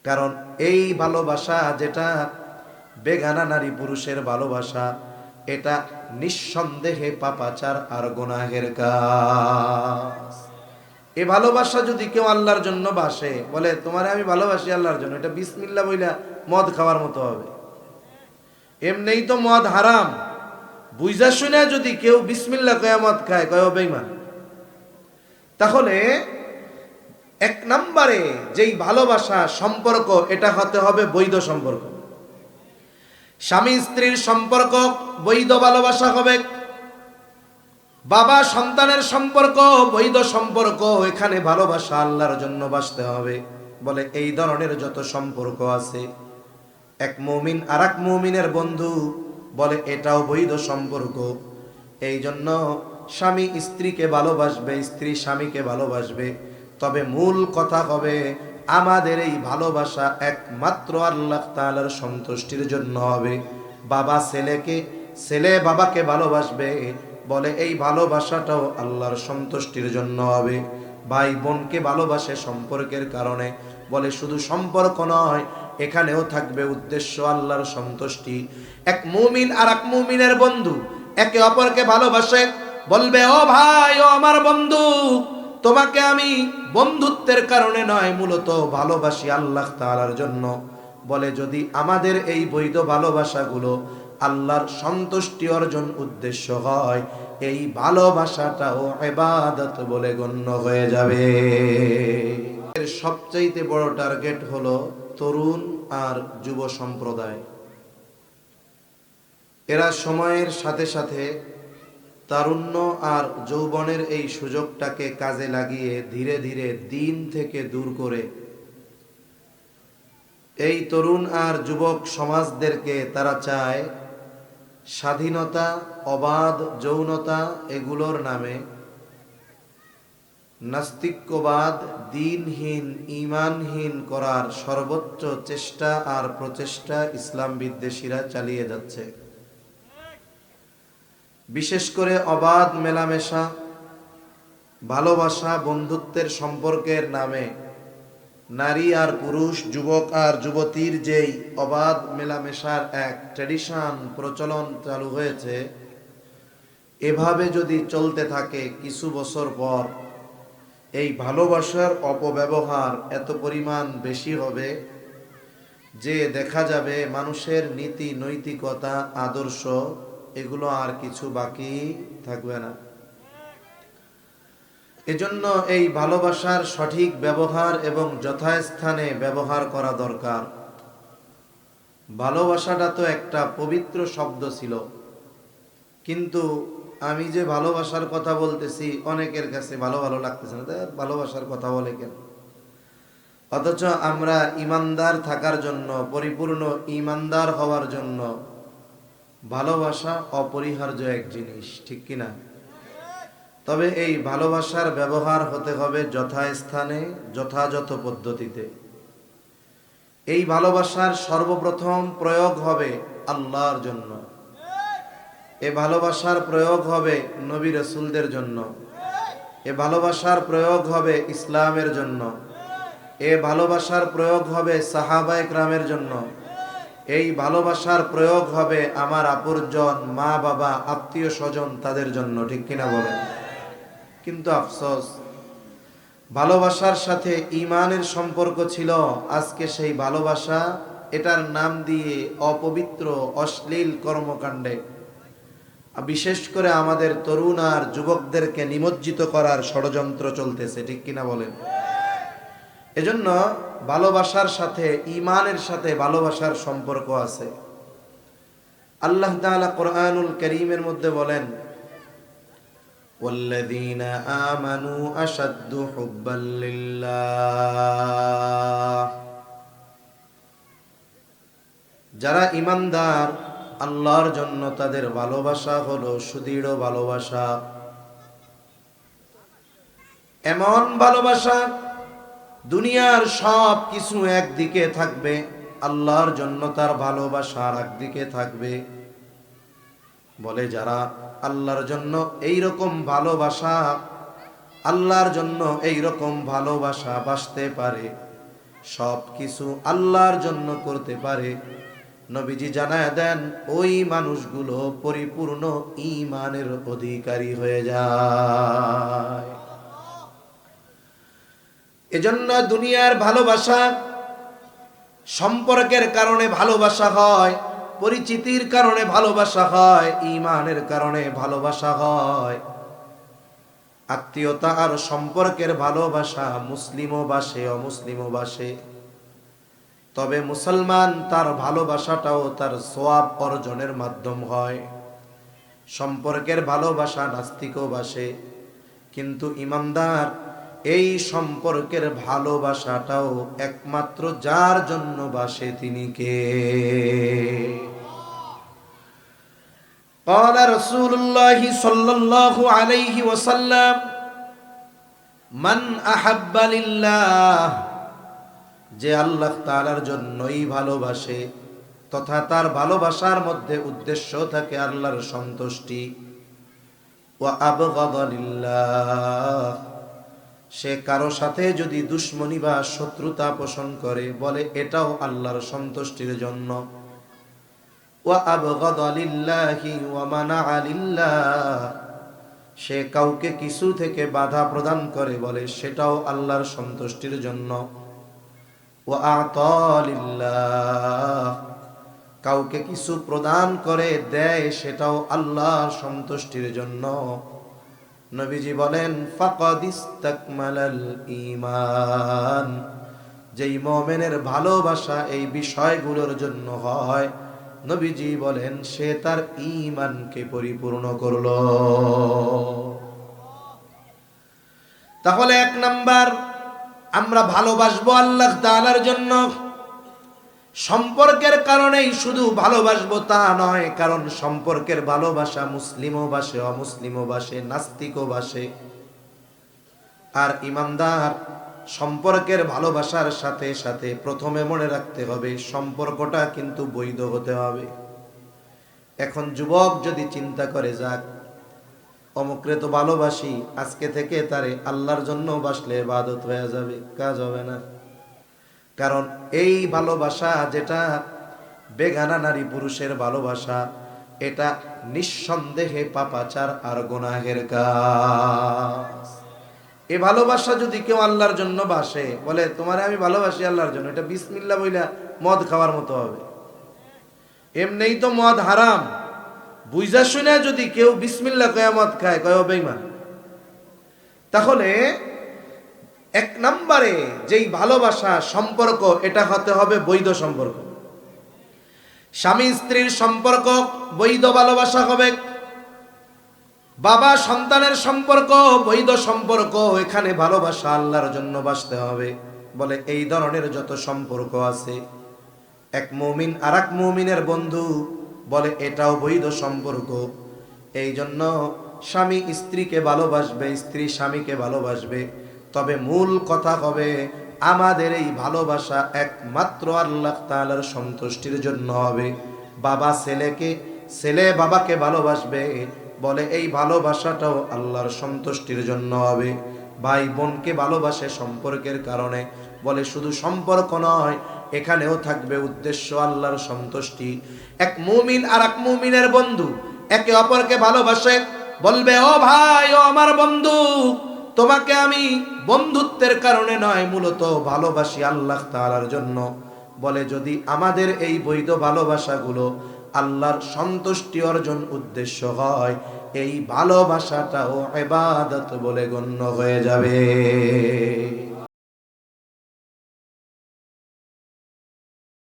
কারণ এই ভালোবাসা যেটা বেগানা নারী পুরুষের ভালোবাসা, এটা নিঃসন্দেহে পাপাচার আর গুনাহের কাজ। এই ভালোবাসা যদি কেউ আল্লাহর জন্য বাসে, বলে তোমারে আমি ভালোবাসি আল্লাহর জন্য, এটা বিসমিল্লাহ বইলা মদ খাওয়ার মতো হবে। এমনিই তো মদ হারাম, বুঝা শুনে যদি কেউ বিসমিল্লাহ কয়া মদ খায়, কয় বেঈমান। তাহলে এক নম্বরে যেই ভালোবাসা সম্পর্ক, এটা হতে হবে বৈধ সম্পর্ক। স্বামী স্ত্রীর সম্পর্ক বৈধ ভালোবাসা হবে। বাবা সন্তানের সম্পর্ক বৈধ সম্পর্ক, এখানে ভালোবাসা আল্লাহর জন্য বাসতে হবে। বলে এই ধরনের যত সম্পর্ক আছে, এক মুমিন আর এক মুমিনের বন্ধু, বলে এটাও বৈধ সম্পর্ক। এই জন্য স্বামী স্ত্রীকে ভালোবাসবে, স্ত্রী স্বামীকে ভালোবাসবে। তবে মূল কথা হবে আমাদের এই ভালোবাসা একমাত্র আল্লাহ তাআলার সন্তুষ্টির জন্য হবে। বাবা ছেলেকে, ছেলে বাবাকে ভালোবাসবে, বলে এই ভালোবাসাটাও আল্লাহর সন্তুষ্টির জন্য হবে। ভাই বোনকে ভালোবাসে সম্পর্কের কারণে, বলে শুধু সম্পর্ক নয়, এখানেও থাকবে উদ্দেশ্য আল্লাহর সন্তুষ্টি। এক মুমিন আর এক মুমিনের বন্ধু একে অপরকে ভালোবাসে, বলবে ও ভাই, ও আমার বন্ধু, তোমাকে আমি বন্ধুত্বের কারণে নয়, মূলত ভালোবাসি আল্লাহ তাআলার জন্য। বলে যদি আমাদের এই বৈধ ভালোবাসাগুলো আল্লাহর সন্তুষ্টি অর্জন উদ্দেশ্য হয়, এই ভালোবাসাটাও ইবাদত বলে গণ্য হয়ে যাবে। এর সবচাইতে বড় টার্গেট হলো তরুণ আর যুব সম্প্রদায়। এরা সময়ের সাথে সাথে তারুণ্য আর যৌবনের এই সুযোগটাকে কাজে লাগিয়ে ধীরে ধীরে দিন থেকে দূর করে এই তরুণ আর যুবক সমাজদেরকে তারা চায় স্বাধীনতা, অবাধ যৌনতা এগুলোর নামে নাস্তিক্যবাদ, দ্বীনহীন, ঈমানহীন করার সর্বোচ্চ চেষ্টা আর প্রচেষ্টা ইসলাম বিদ্বেষীরা চালিয়ে যাচ্ছে। বিশেষ করে অবাধ মেলামেশা, ভালোবাসা, বন্ধুত্বের সম্পর্কের নামে নারী আর পুরুষ, যুবক আর যুবতীর যেই অবাধ মেলামেশার এক ট্র্যাডিশন, প্রচলন চালু হয়েছে, এভাবে যদি চলতে থাকে কিছু বছর পর এই ভালোবাসার অপব্যবহার এত পরিমাণ বেশি হবে যে দেখা যাবে মানুষের নীতি, নৈতিকতা, আদর্শ এগুলো আর কিছু বাকি থাকবে না। এজন্য এই ভালোবাসার সঠিক ব্যবহার এবং যথাস্থানে ব্যবহার করা দরকার। ভালোবাসাটা তো একটা পবিত্র শব্দ ছিল, কিন্তু আমি যে ভালোবাসার কথা বলতেছি অনেকের কাছে ভালো ভালো লাগতেছে না, ভালোবাসার কথা বলে কেন? অথচ আমরা ইমানদার থাকার জন্য, পরিপূর্ণ ইমানদার হওয়ার জন্য ভালোবাসা অপরিহার্য এক জিনিস, ঠিক কিনা? তবে এই ভালোবাসার ব্যবহার হতে হবে যথাস্থানে, যথাযথ পদ্ধতিতে। এই ভালোবাসার সর্বপ্রথম প্রয়োগ হবে আল্লাহর জন্য, এ ভালোবাসার প্রয়োগ হবে নবী রাসূলদের জন্য, এ ভালোবাসার প্রয়োগ হবে ইসলামের জন্য, এ ভালোবাসার প্রয়োগ হবে সাহাবায়ে কেরামের জন্য, এই ভালোবাসার প্রয়োগ হবে আমার আপনজন, মা বাবা, আত্মীয় স্বজন, তাদের জন্য, ঠিক কিনা বলেন? কিন্তু আফসোস, ভালোবাসার সাথে ঈমানের সম্পর্ক ছিল, আজকে সেই ভালোবাসা এটার নাম দিয়ে অপবিত্র অশ্লীল কর্মকাণ্ডে, বিশেষ করে আমাদের তরুণ আর যুবকদেরকে নিমজ্জিত করার ষড়যন্ত্র চলতেছে, ঠিক কিনা বলেন? এজন্য ভালোবাসার সাথে, ঈমানের সাথে ভালোবাসার সম্পর্ক আছে। আল্লাহ তাআলা কোরআনুল কারীমের মধ্যে বলেন, ওয়াল্লাযীনা আমানু আশাদ্দু হুব্বাল লিল্লাহ, যারা ঈমানদার আল্লাহর জন্য তাদের ভালোবাসা হলো সুদৃঢ় ভালোবাসা। এমন ভালোবাসা দুনিয়ার সব কিছু একদিকে থাকবে, আল্লাহর জন্য তার ভালোবাসা আর একদিকে থাকবে। বলে যারা আল্লাহর জন্য এইরকম ভালোবাসা, আল্লাহর জন্য এইরকম ভালোবাসা বাসতে পারে, সব কিছু আল্লাহর জন্য করতে পারে, নবীজি জানায় দেন ওই মানুষগুলো পরিপূর্ণ ঈমানের অধিকারী হয়ে যায়। এজন্য দুনিয়ার ভালোবাসা সম্পর্কের কারণে ভালোবাসা হয়, পরিচিতির কারণে ভালোবাসা হয়, ঈমানের কারণে ভালোবাসা হয়। আত্মীয়তা আর সম্পর্কের ভালোবাসা মুসলিমও বাসে অমুসলিমও বাসে। তবে মুসলমান তার ভালোবাসাটাও তার সওয়াব অর্জনের মাধ্যম হয়। সম্পর্কের ভালোবাসা নাস্তিকও বাসে, কিন্তু ইমানদার এই সম্পর্কের ভালোবাসাটাও একমাত্র যার জন্য বাসে তিনি কে? قال رسول الله صلى الله عليه وسلم من أحب لله, যে আল্লাহ তাআলার জন্যই ভালোবাসে তথা তার ভালোবাসার মধ্যে উদ্দেশ্য থাকে আল্লাহর সন্তুষ্টি, ওয়া আবগাদা লিল্লাহ, সে কারো সাথে যদি দুশমনি বা শত্রুতা পোষণ করে বলে এটাও আল্লাহর সন্তুষ্টির জন্য, ওয়া আবগাদা লিল্লাহি ওয়া মানাআ লিল্লাহ, সে কাউকে কিছু থেকে বাধা প্রদান করে বলে সেটাও আল্লাহর সন্তুষ্টির জন্য, ওয়া আ'তা লিল্লাহ, কাউকে কিছু প্রদান করে দেয় সেটাও আল্লাহর সন্তুষ্টির জন্য। নবীজি বলেন ফাকাদ ইস্তাকমালাল ঈমান, যেই মুমিনের ভালোবাসা এই বিষয়গুলোর জন্য হয়, নবীজি বলেন সে তার ঈমানকে পরিপূর্ণ করলো। তাহলে এক নাম্বার, আমরা ভালোবাসবো আল্লাহ তাআলার জন্য। সম্পর্কের কারণেই শুধু ভালোবাসবো তা নয়, কারণ সম্পর্কের ভালোবাসা মুসলিমও বাসে অমুসলিমও বাসে, নাস্তিকও বাসে। আর ইমানদার সম্পর্কের ভালোবাসার সাথে সাথে প্রথমে মনে রাখতে হবে সম্পর্কটা কিন্তু বৈধ হতে হবে। এখন যুবক যদি চিন্তা করে যাক অমুকরে তো ভালোবাসি, আজকে থেকে তারে আল্লাহর জন্য বাসলে ইবাদত হয়ে যাবে, কাজ হবে না। কারণ এই ভালোবাসা যেটা বেগানা নারী পুরুষের ভালোবাসা, এটা নিঃসন্দেহে পাপাচার আর গুনাহের কাজ। এই ভালোবাসা যদি কেউ আল্লাহর জন্য বাসে, বলে তোমারে আমি ভালোবাসি আল্লাহর জন্য, এটা বিসমিল্লাহ বইলা মদ খাওয়ার মতো হবে। এমনিই তো মদ হারাম, বুঝা শুনে যদি কেউ বিসমিল্লাহ কয়া মদ খায়, কয় বেঈমান। তাহলে এক নম্বরে যেই ভালোবাসা সম্পর্ক, এটা হতে হবে বৈধ সম্পর্ক। স্বামী স্ত্রীর সম্পর্ক বৈধ ভালোবাসা হবে, বাবা সন্তানের সম্পর্ক বৈধ সম্পর্ক, এখানে ভালোবাসা আল্লাহর জন্য বাসতে হবে। বলে এই ধরনের যত সম্পর্ক আছে, এক মুমিন আর এক মুমিনের বন্ধু, বলে এটাও বৈধ সম্পর্ক। এই জন্য স্বামী স্ত্রীকে ভালোবাসবে, স্ত্রী স্বামীকে ভালোবাসবে। তবে মূল কথা হবে আমাদের এই ভালোবাসা একমাত্র আল্লাহ তাআলার সন্তুষ্টির জন্য হবে। বাবা ছেলেকে, ছেলে বাবাকে ভালোবাসবে, বলে এই ভালোবাসাটাও আল্লাহর সন্তুষ্টির জন্য হবে। ভাই বোনকে ভালোবাসে সম্পর্কের কারণে, বলে শুধু সম্পর্ক নয়, এখানেও থাকবে উদ্দেশ্য আল্লাহর সন্তুষ্টি। এক মুমিন আর এক মুমিনের বন্ধু একে অপরকে ভালোবাসে, বলবে ও ভাই, ও আমার বন্ধু, তোমাকে আমি বন্ধুত্বের কারণে নয়, মূলত ভালোবাসি আল্লাহ তাআলার জন্য। বলে যদি আমাদের এই বৈধ ভালোবাসাগুলো আল্লাহর সন্তুষ্টি অর্জন উদ্দেশ্য হয়, এই ভালোবাসাটাও ইবাদত বলে গণ্য হয়ে যাবে।